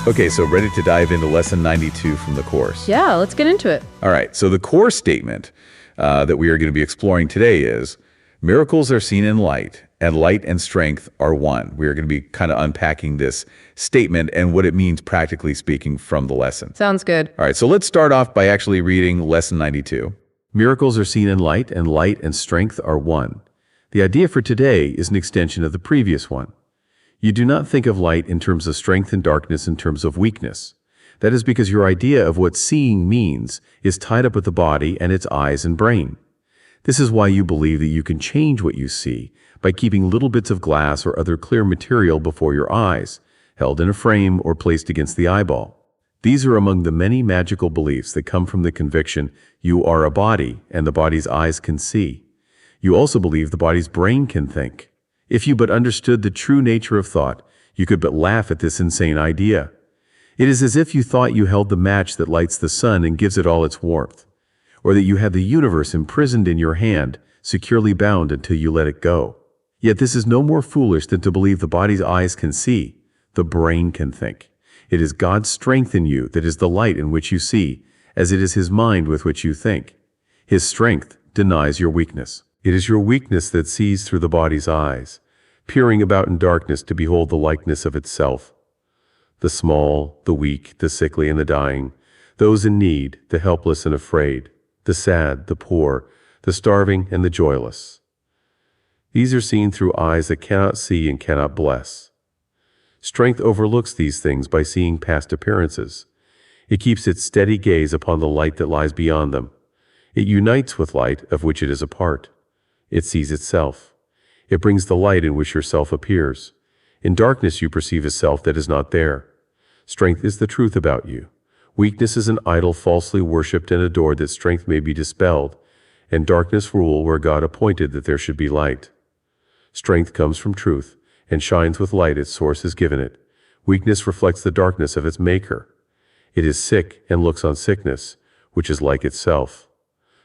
Okay, so ready to dive into lesson 92 from the course? Yeah, let's get into it. All right, so the core statement that we are going to be exploring today is, miracles are seen in light, and light and strength are one. We are going to be kind of unpacking this statement and what it means practically speaking from the lesson. Sounds good. All right, so let's start off by actually reading lesson 92. Miracles are seen in light and strength are one. The idea for today is an extension of the previous one. You do not think of light in terms of strength and darkness in terms of weakness. That is because your idea of what seeing means is tied up with the body and its eyes and brain. This is why you believe that you can change what you see by keeping little bits of glass or other clear material before your eyes, held in a frame or placed against the eyeball. These are among the many magical beliefs that come from the conviction you are a body and the body's eyes can see. You also believe the body's brain can think. If you but understood the true nature of thought, you could but laugh at this insane idea. It is as if you thought you held the match that lights the sun and gives it all its warmth, or that you had the universe imprisoned in your hand, securely bound until you let it go. Yet this is no more foolish than to believe the body's eyes can see, the brain can think. It is God's strength in you that is the light in which you see, as it is His mind with which you think. His strength denies your weakness. It is your weakness that sees through the body's eyes, peering about in darkness to behold the likeness of itself. The small, the weak, the sickly and the dying, those in need, the helpless and afraid, the sad, the poor, the starving and the joyless. These are seen through eyes that cannot see and cannot bless. Strength overlooks these things by seeing past appearances. It keeps its steady gaze upon the light that lies beyond them. It unites with light of which it is a part. It sees itself. It brings the light in which yourself appears. In darkness you perceive a self that is not there. Strength is the truth about you. Weakness is an idol falsely worshipped and adored that strength may be dispelled, and darkness rule where God appointed that there should be light. Strength comes from truth, and shines with light its source has given it. Weakness reflects the darkness of its maker. It is sick and looks on sickness, which is like itself.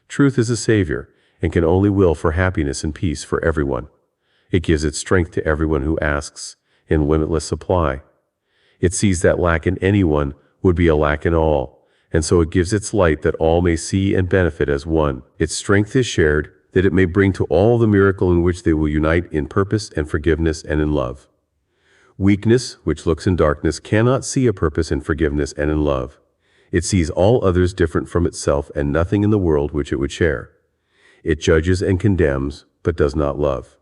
Truth is a savior, and can only will for happiness and peace for everyone. It gives its strength to everyone who asks, in limitless supply. It sees that lack in anyone would be a lack in all, and so it gives its light that all may see and benefit as one. Its strength is shared, that it may bring to all the miracle in which they will unite in purpose and forgiveness and in love. Weakness, which looks in darkness, cannot see a purpose in forgiveness and in love. It sees all others different from itself and nothing in the world which it would share. It judges and condemns, but does not love.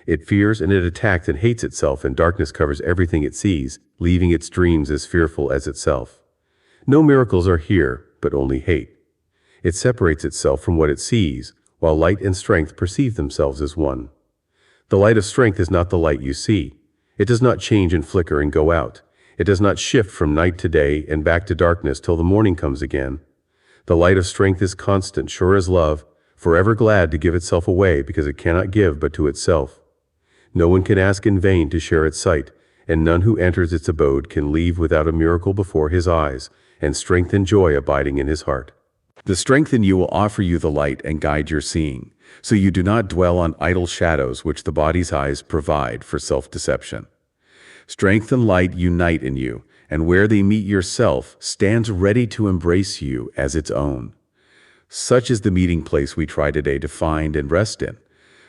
It fears and it attacks and hates itself, and darkness covers everything it sees, leaving its dreams as fearful as itself. No miracles are here, but only hate. It separates itself from what it sees, while light and strength perceive themselves as one. The light of strength is not the light you see. It does not change and flicker and go out. It does not shift from night to day and back to darkness till the morning comes again. The light of strength is constant, sure as love, forever glad to give itself away because it cannot give but to itself. No one can ask in vain to share its sight, and none who enters its abode can leave without a miracle before his eyes, and strength and joy abiding in his heart. The strength in you will offer you the light and guide your seeing, so you do not dwell on idle shadows which the body's eyes provide for self-deception. Strength and light unite in you, and where they meet yourself stands ready to embrace you as its own. Such is the meeting place we try today to find and rest in.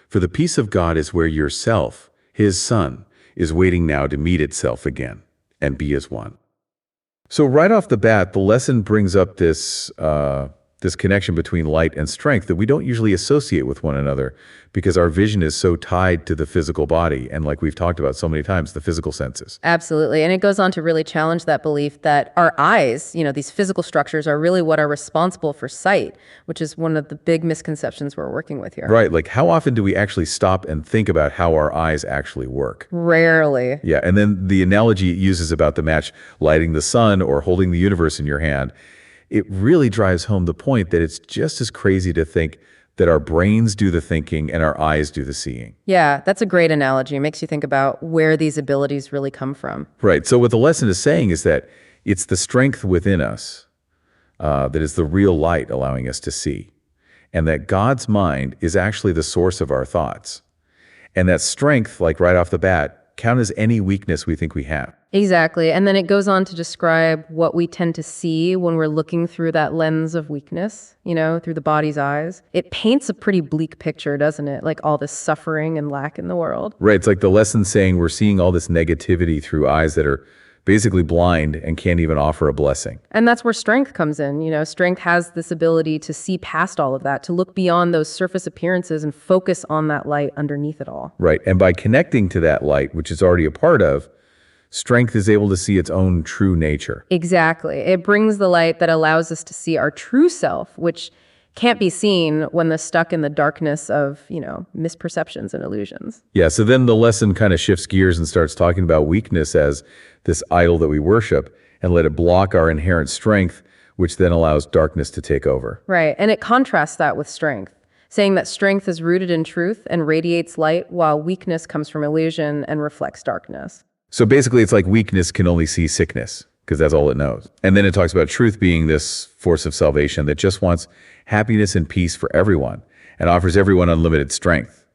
For the peace of God is where yourself, His Son, is waiting now to meet itself again and be as one. So right off the bat, the lesson brings up this connection between light and strength that we don't usually associate with one another because our vision is so tied to the physical body and, like we've talked about so many times, the physical senses. Absolutely. And it goes on to really challenge that belief that our eyes, these physical structures are really what are responsible for sight, which is one of the big misconceptions we're working with here. Right. Like, how often do we actually stop and think about how our eyes actually work? Rarely. Yeah. And then the analogy it uses about the match lighting the sun or holding the universe in your hand, it really drives home the point that it's just as crazy to think that our brains do the thinking and our eyes do the seeing. Yeah, that's a great analogy. It makes you think about where these abilities really come from. Right. So what the lesson is saying is that it's the strength within us that is the real light allowing us to see, and that God's mind is actually the source of our thoughts. And that strength, like right off the bat, count as any weakness we think we have. Exactly. And then it goes on to describe what we tend to see when we're looking through that lens of weakness, through the body's eyes. It paints a pretty bleak picture, doesn't it? Like all this suffering and lack in the world. Right. It's like the lesson saying we're seeing all this negativity through eyes that are basically blind and can't even offer a blessing. And that's where strength comes in. Strength has this ability to see past all of that, to look beyond those surface appearances and focus on that light underneath it all. Right. And by connecting to that light, which is already a part of, strength is able to see its own true nature. Exactly. It brings the light that allows us to see our true self, which can't be seen when they're stuck in the darkness of, misperceptions and illusions. Yeah, so then the lesson kind of shifts gears and starts talking about weakness as this idol that we worship and let it block our inherent strength, which then allows darkness to take over. Right, and it contrasts that with strength, saying that strength is rooted in truth and radiates light, while weakness comes from illusion and reflects darkness. So basically, it's like weakness can only see sickness, because that's all it knows. And then it talks about truth being this force of salvation that just wants happiness and peace for everyone and offers everyone unlimited strength.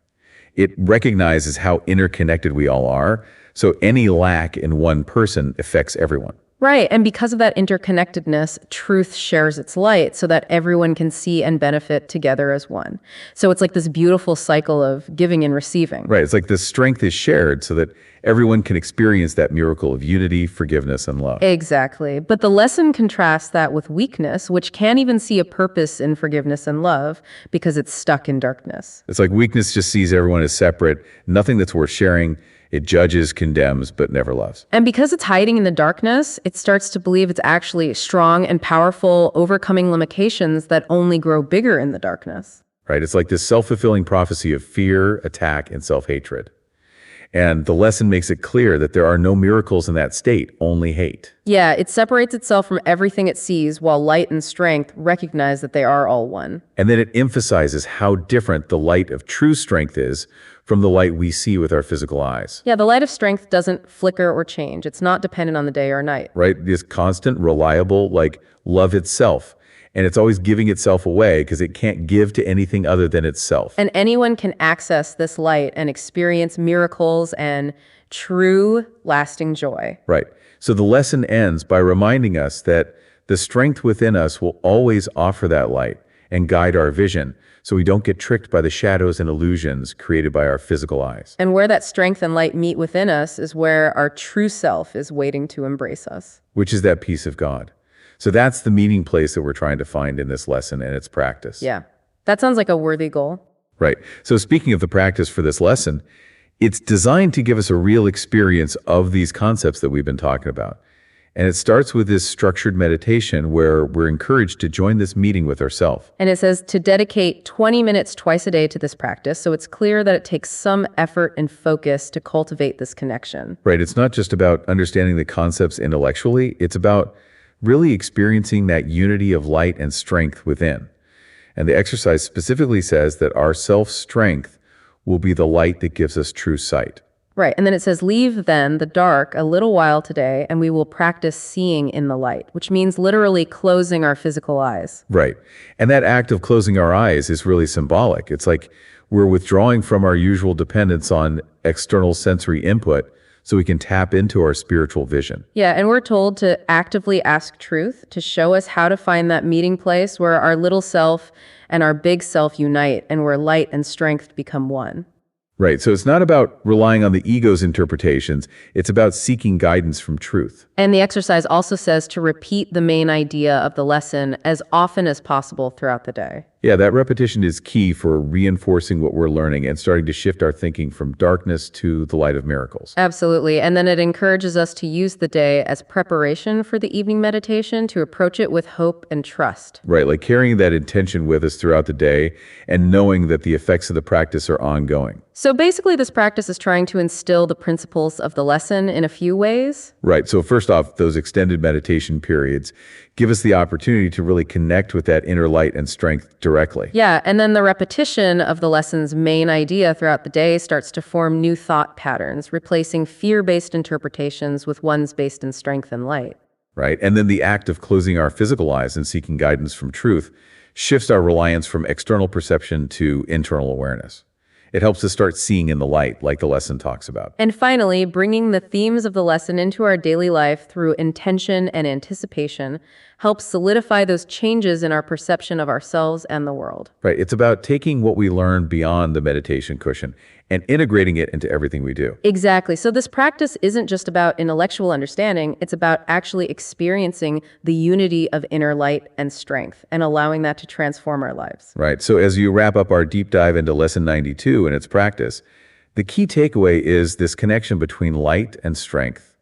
It recognizes how interconnected we all are, so any lack in one person affects everyone. Right, and because of that interconnectedness, truth shares its light so that everyone can see and benefit together as one. So it's like this beautiful cycle of giving and receiving. Right, it's like the strength is shared so that everyone can experience that miracle of unity, forgiveness, and love. Exactly, but the lesson contrasts that with weakness, which can't even see a purpose in forgiveness and love because it's stuck in darkness. It's like weakness just sees everyone as separate, nothing that's worth sharing. It judges, condemns, but never loves. And because it's hiding in the darkness, it starts to believe it's actually strong and powerful, overcoming limitations that only grow bigger in the darkness. Right? It's like this self-fulfilling prophecy of fear, attack, and self-hatred. And the lesson makes it clear that there are no miracles in that state, only hate. Yeah, it separates itself from everything it sees, while light and strength recognize that they are all one. And then it emphasizes how different the light of true strength is from the light we see with our physical eyes. Yeah, the light of strength doesn't flicker or change. It's not dependent on the day or night. Right? This constant, reliable, like love itself. And it's always giving itself away because it can't give to anything other than itself. And anyone can access this light and experience miracles and true, lasting joy. Right. So the lesson ends by reminding us that the strength within us will always offer that light and guide our vision so we don't get tricked by the shadows and illusions created by our physical eyes. And where that strength and light meet within us is where our true self is waiting to embrace us. Which is that peace of God. So that's the meeting place that we're trying to find in this lesson and its practice. Yeah, that sounds like a worthy goal. Right. So speaking of the practice for this lesson, it's designed to give us a real experience of these concepts that we've been talking about. And it starts with this structured meditation where we're encouraged to join this meeting with ourselves. And it says to dedicate 20 minutes twice a day to this practice, so it's clear that it takes some effort and focus to cultivate this connection. Right. It's not just about understanding the concepts intellectually. It's about really experiencing that unity of light and strength within. And the exercise specifically says that our self-strength will be the light that gives us true sight. Right, and then it says, leave then the dark a little while today, and we will practice seeing in the light, which means literally closing our physical eyes. Right. And that act of closing our eyes is really symbolic. It's like we're withdrawing from our usual dependence on external sensory input so we can tap into our spiritual vision. Yeah, and we're told to actively ask truth to show us how to find that meeting place where our little self and our big self unite and where light and strength become one. Right. So it's not about relying on the ego's interpretations. It's about seeking guidance from truth. And the exercise also says to repeat the main idea of the lesson as often as possible throughout the day. Yeah, that repetition is key for reinforcing what we're learning and starting to shift our thinking from darkness to the light of miracles. Absolutely. And then it encourages us to use the day as preparation for the evening meditation, to approach it with hope and trust. Right, like carrying that intention with us throughout the day and knowing that the effects of the practice are ongoing. So basically, this practice is trying to instill the principles of the lesson in a few ways. Right. So first off, those extended meditation periods give us the opportunity to really connect with that inner light and strength directly. Yeah, and then the repetition of the lesson's main idea throughout the day starts to form new thought patterns, replacing fear-based interpretations with ones based in strength and light. Right. And then the act of closing our physical eyes and seeking guidance from truth shifts our reliance from external perception to internal awareness. It helps us start seeing in the light, like the lesson talks about. And finally, bringing the themes of the lesson into our daily life through intention and anticipation helps solidify those changes in our perception of ourselves and the world. Right. It's about taking what we learn beyond the meditation cushion and integrating it into everything we do. Exactly. So this practice isn't just about intellectual understanding, it's about actually experiencing the unity of inner light and strength and allowing that to transform our lives. Right. So as you wrap up our deep dive into Lesson 92 and its practice, the key takeaway is this connection between light and strength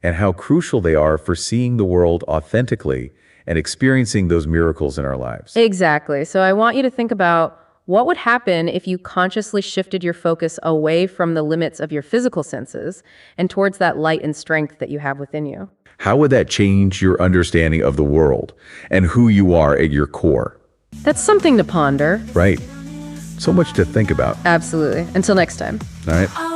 and how crucial they are for seeing the world authentically and experiencing those miracles in our lives. Exactly. So I want you to think about what would happen if you consciously shifted your focus away from the limits of your physical senses and towards that light and strength that you have within you. How would that change your understanding of the world and who you are at your core? That's something to ponder. Right. So much to think about. Absolutely. Until next time. All right.